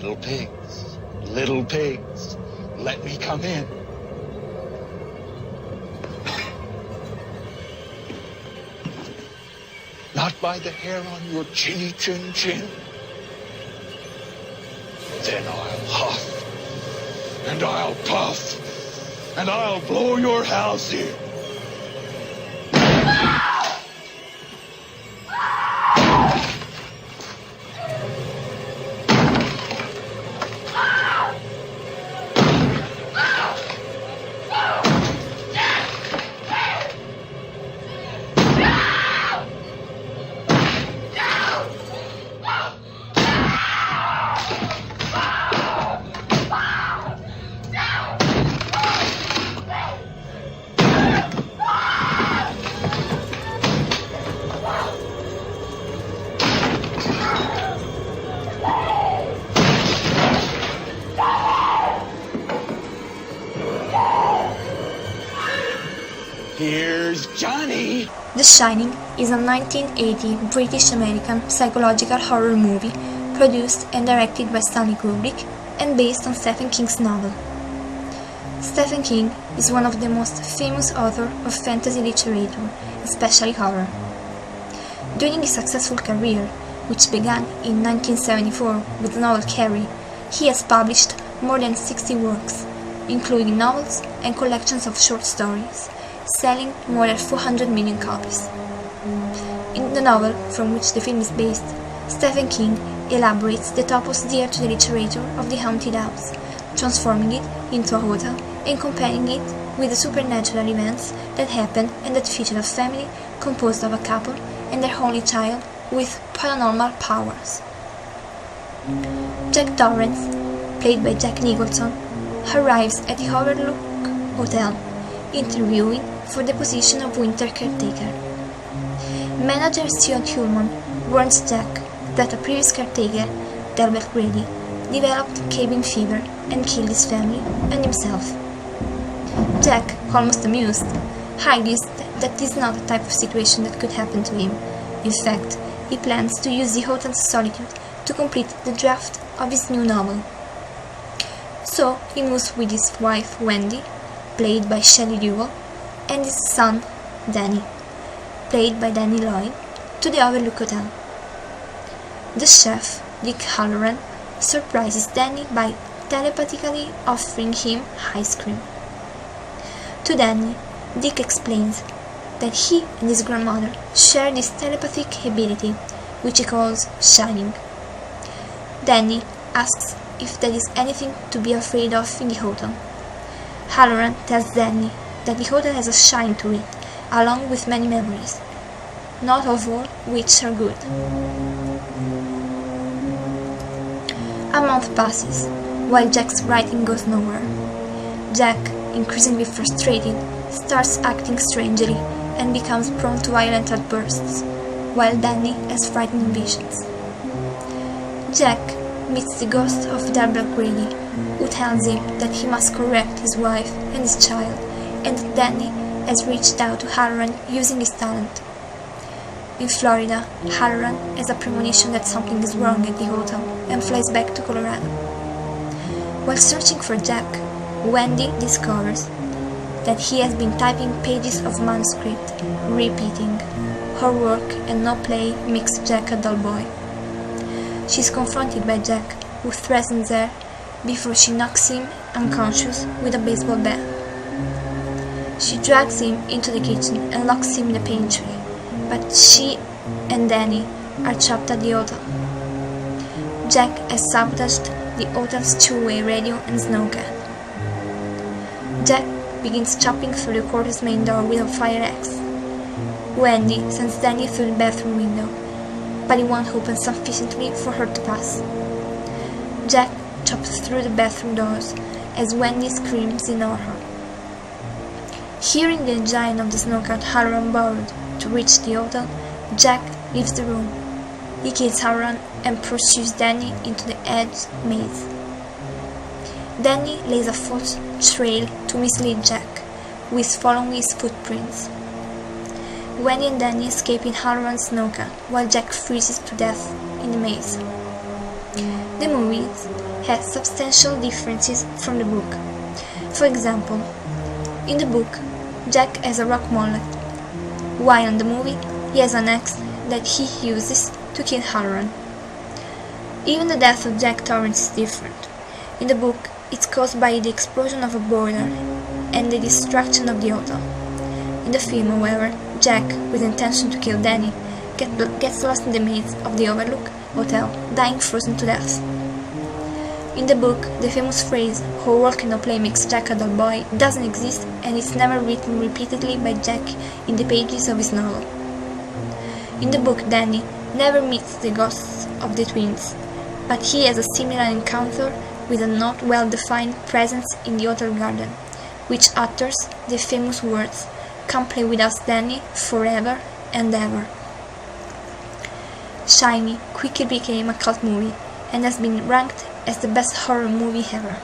little pigs, let me come in. Not by the hair on your chinny chin chin. Then I'll huff, and I'll puff, and I'll blow your house in. Here's Johnny! The Shining is a 1980 British-American psychological horror movie produced and directed by Stanley Kubrick and based on Stephen King's novel. Stephen King is one of the most famous authors of fantasy literature, especially horror. During his successful career, which began in 1974 with the novel Carrie, he has published more than 60 works, including novels and collections of short stories, selling more than 400 million copies. In the novel from which the film is based, Stephen King elaborates the topos dear to the literature of the haunted house, transforming it into a hotel and comparing it with the supernatural events that happen and that feature a family composed of a couple and their only child with paranormal powers. Jack Torrance, played by Jack Nicholson, arrives at the Overlook Hotel, interviewing for the position of winter caretaker. Manager Stuart Hullman warns Jack that a previous caretaker, Delbert Grady, developed cabin fever and killed his family and himself. Jack, almost amused, argues that this is not the type of situation that could happen to him. In fact, he plans to use the hotel's solitude to complete the draft of his new novel. So he moves with his wife Wendy, played by Shelley Duvall, and his son Danny, played by Danny Lloyd, to the Overlook Hotel. The chef, Dick Halloran, surprises Danny by telepathically offering him ice cream. To Danny, Dick explains that he and his grandmother share this telepathic ability, which he calls shining. Danny asks if there is anything to be afraid of in the hotel. Halloran tells Danny that the hotel has a shine to it, along with many memories, not of all which are good. A month passes, while Jack's writing goes nowhere. Jack, increasingly frustrated, starts acting strangely and becomes prone to violent outbursts, while Danny has frightening visions. Jack meets the ghost of Delbert Grady, who tells him that he must correct his wife and his child, and that Danny has reached out to Halloran using his talent. In Florida, Halloran has a premonition that something is wrong at the hotel and flies back to Colorado. While searching for Jack, Wendy discovers that he has been typing pages of manuscript, repeating. Her work and no play makes Jack a dull boy. She is confronted by Jack, who threatens her before she knocks him unconscious with a baseball bat. She drags him into the kitchen and locks him in the pantry, but she and Danny are trapped at the hotel. Jack has sabotaged the hotel's two-way radio and snowcat. Jack begins chopping through the quarter's main door with a fire axe. Wendy sends Danny through the bathroom window, but it won't open sufficiently for her to pass. Jack chops through the bathroom doors as Wendy screams in horror. Hearing the engine of the snowcat Halloran borrowed to reach the hotel, Jack leaves the room. He kills Halloran and pursues Danny into the edge maze. Danny lays a false trail to mislead Jack, who is following his footprints. Wendy and Danny escape in Halloran's snowcat while Jack freezes to death in the maze. The movie has substantial differences from the book. For example, in the book, Jack has a rock mullet, while in the movie he has an axe that he uses to kill Halloran. Even the death of Jack Torrance is different. In the book, it's caused by the explosion of a boiler and the destruction of the hotel. In the film, however, Jack, with the intention to kill Danny, gets lost in the maze of the Overlook Hotel, dying frozen to death. In the book, the famous phrase, "How work and no play makes Jack a dull boy," doesn't exist, and it's never written repeatedly by Jack in the pages of his novel. In the book, Danny never meets the ghosts of the twins, but he has a similar encounter with a not well-defined presence in the hotel garden, which utters the famous words, "Come play with us, Danny, forever and ever." Shiny quickly became a cult movie and has been ranked as the best horror movie ever.